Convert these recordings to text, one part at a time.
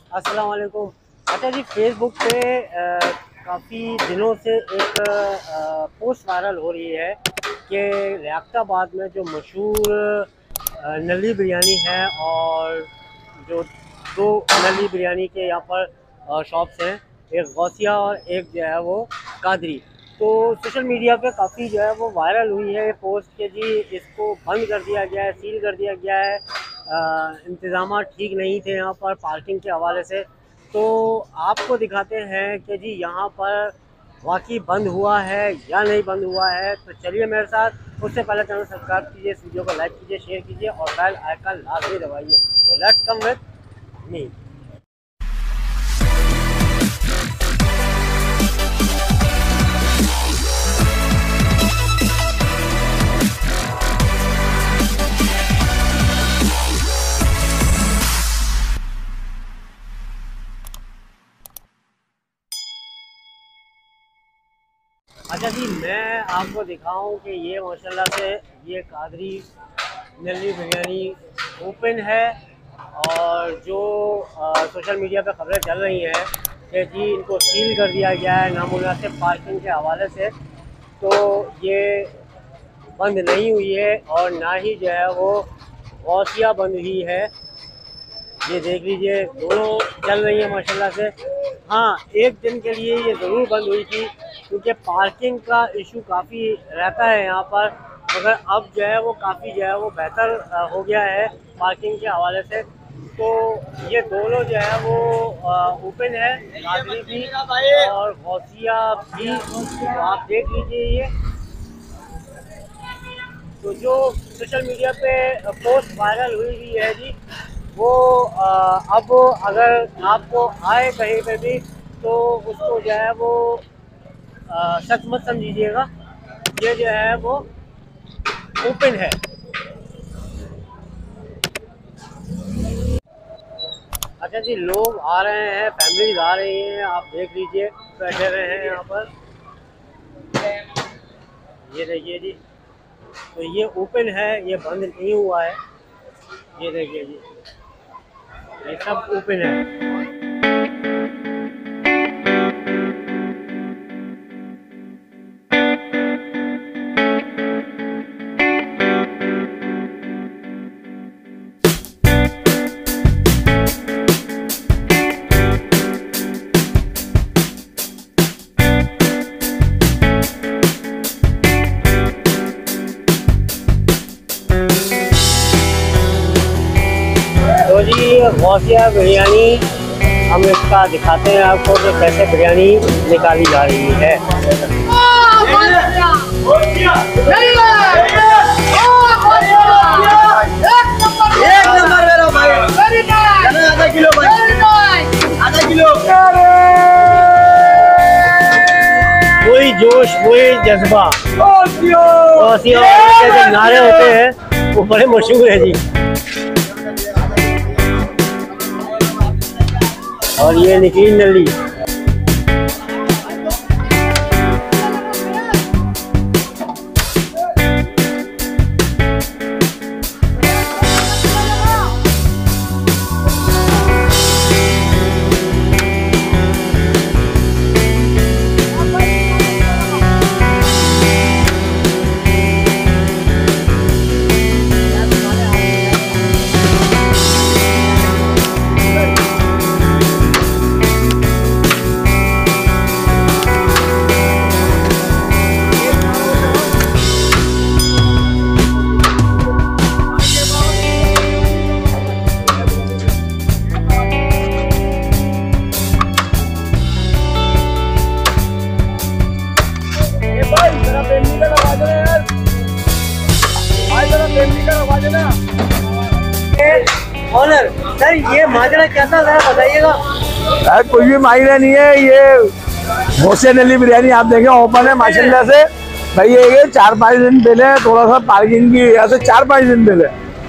अस्सलाम वालेकुम। अच्छा जी, फेसबुक पे काफ़ी दिनों से एक पोस्ट वायरल हो रही है कि रियासताबाद में जो मशहूर नली बिरयानी है और जो दो नली बिरयानी के यहाँ पर शॉप्स हैं, एक गौसिया और एक जो है वो कादरी। तो सोशल मीडिया पे काफ़ी जो है वो वायरल हुई है पोस्ट के जी इसको बंद कर दिया गया है, सील कर दिया गया है। इंतज़ाम ठीक नहीं थे यहाँ पर पार्किंग के हवाले से। तो आपको दिखाते हैं कि जी यहाँ पर वाकई बंद हुआ है या नहीं बंद हुआ है। तो चलिए मेरे साथ। उससे पहले चैनल सब्सक्राइब कीजिए, इस वीडियो को लाइक कीजिए, शेयर कीजिए और बेल आइकन लाजमी दबाइए। तो लेट्स कम विद मी। अच्छा जी, मैं आपको दिखाऊं कि ये माशाल्लाह से ये कादरी नली बिरयानी ओपन है। और जो सोशल मीडिया पे खबरें चल रही हैं कि जी इनको सील कर दिया गया है नामुनासिब पार्किंग के हवाले से, तो ये बंद नहीं हुई है और ना ही जो है वो गौसिया बंद हुई है। ये देख लीजिए, दोनों चल रही है माशाल्लाह से। हाँ, एक दिन के लिए ये ज़रूर बंद हुई थी क्योंकि पार्किंग का इशू काफ़ी रहता है यहाँ पर, मगर अब जो है वो काफ़ी जो है वो बेहतर हो गया है पार्किंग के हवाले से। तो ये दोनों जो है वो ओपन है, कादरी भी और गौसिया भी। तो आप देख लीजिए ये। तो जो सोशल मीडिया पे पोस्ट वायरल हुई है जी, वो अब अगर आपको आए कहीं पे भी तो उसको जो है वो सच मत समझिएगा। ये जो है वो ओपन है। अच्छा जी, लोग आ रहे हैं, फैमिलीज आ रही हैं, आप देख लीजिए बैठे हुए हैं यहाँ पर। ये देखिए जी, तो ये ओपन है, ये बंद नहीं हुआ है। ये देखिए जी, ये सब ओपन है। तो जी गौसिया बिरयानी, हम इसका दिखाते हैं आपको कि कैसे बिरयानी निकाली जा रही है। एक नंबर मेरा भाई, आधा किलो भाई, आधा किलो। वही जोश, वही जज्बा, गौसिया के जो नारे होते हैं वो बड़े मशहूर है जी। और ये निकली नली। ऑनर सर, ये माजरा कैसा था बताइएगा। यार कोई भी मायने नहीं है। ये गौसिया नली बिरयानी आप देखें ओपन है माशाल्लाह से। भाई ये 4-5 दिन पहले थोड़ा सा पार्किंग की वजह से 4-5 दिन पहले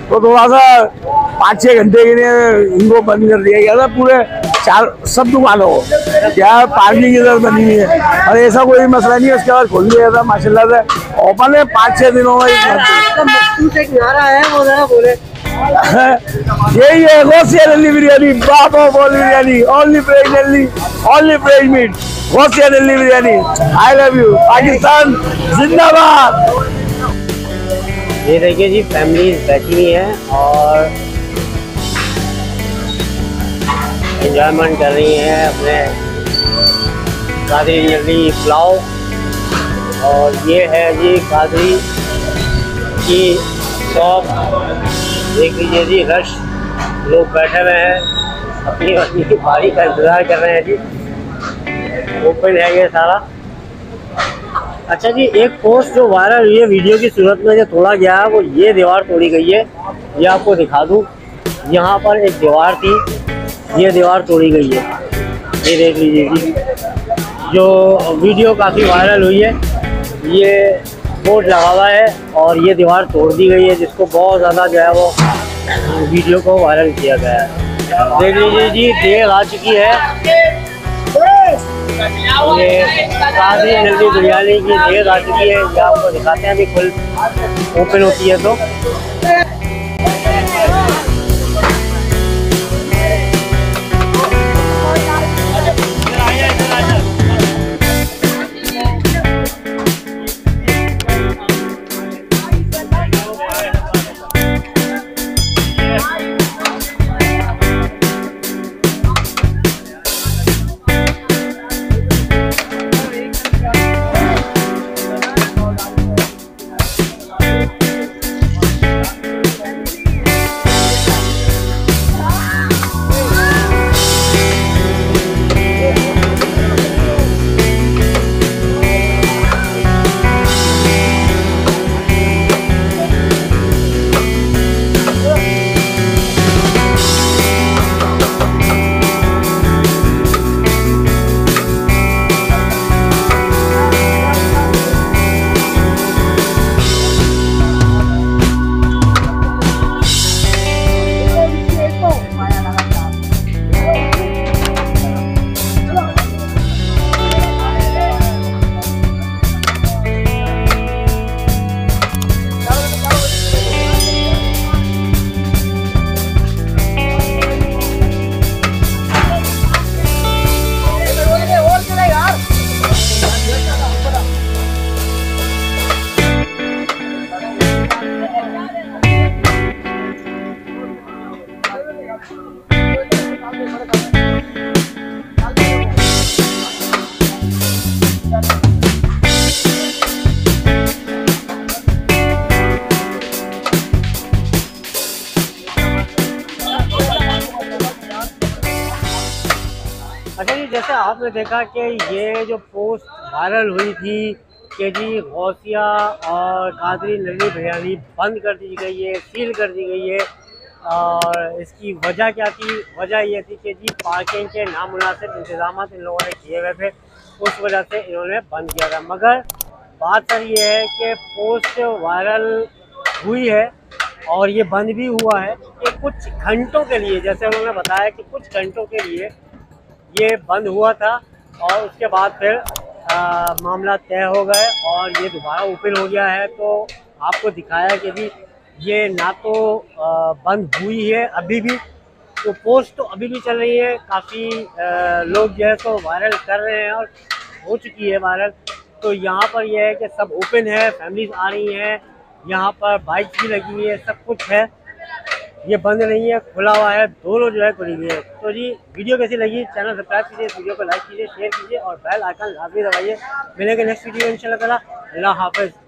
तो थोड़ा सा 5-6 घंटे के लिए इनको बंद कर दिया गया था पूरे सब दुकानों को। क्या पार्किंग इधर बनी हुई है और ऐसा कोई मसला नहीं है। उसके बाद खोल दिया था माशाल्लाह से, ओपन है 5-6 दिनों में। आपका मखसूस एक नारा है, वो जरा बोले। यही है Gausiya nalli biryani, Baba Bol biryani, only fresh nalli, only fresh meat, Gausiya nalli biryani. I love you, Pakistan जिंदाबाद। ये देखिए जी, फैमिली बैठी हुई है और एंजॉयमेंट कर रही हैं अपने कादरी नल्ली पुलाव। और ये है जी कादरी की शॉप, देख लीजिए जी, रश लोग बैठे हुए हैं, अपनी अपनी बारी का इंतज़ार कर रहे हैं जी। ओपन है ये सारा। अच्छा जी, एक पोस्ट जो वायरल हुई है वीडियो की सूरत में जो तोड़ा गया है, वो ये दीवार तोड़ी गई है। ये आपको दिखा दूँ, यहाँ पर एक दीवार थी, ये दीवार तोड़ी गई है, ये देख लीजिए जी। जो वीडियो काफ़ी वायरल हुई है, ये बोर्ड लगा हुआ है और ये दीवार तोड़ दी गई है, जिसको बहुत ज़्यादा जो है वो वीडियो को वायरल किया गया है। देख लीजिए जी, देर आ चुकी है। ये कादरी नल्ली बिरयानी की देर आ चुकी है, ये आपको दिखाते हैं अभी खुल ओपन होती है तो। अच्छा जी, जैसे आपने देखा कि ये जो पोस्ट वायरल हुई थी कि जी गौसिया और कादरी नल्ली बिरयानी बंद कर दी गई है, सील कर दी गई है, और इसकी वजह क्या थी? वजह ये थी कि जी पार्किंग के नामुनासिब इंतजाम इन लोगों ने किए हुए थे, उस वजह से इन्होंने बंद किया था। मगर बात सर ये है कि पोस्ट वायरल हुई है और ये बंद भी हुआ है कि कुछ घंटों के लिए, जैसे उन्होंने बताया कि कुछ घंटों के लिए ये बंद हुआ था और उसके बाद फिर मामला तय हो गए और ये दोबारा ओपन हो गया है। तो आपको दिखाया कि भी ये ना तो बंद हुई है अभी भी, तो पोस्ट तो अभी भी चल रही है, काफ़ी लोग जो है तो वायरल कर रहे हैं और हो चुकी है वायरल। तो यहाँ पर यह है कि सब ओपन है, फैमिलीज आ रही हैं, यहाँ पर बाइक भी लगी हुई है, सब कुछ है, ये बंद नहीं है, खुला हुआ है, दोनों जो है खुली हुई है। तो जी वीडियो कैसी लगी? चैनल सब्सक्राइब कीजिए, इस वीडियो को लाइक कीजिए, शेयर कीजिए और बेल आइकन लाजमी दबाइए। मिलेंगे नेक्स्ट वीडियो इंशाल्लाह ताला। अल्लाह हाफ़िज़।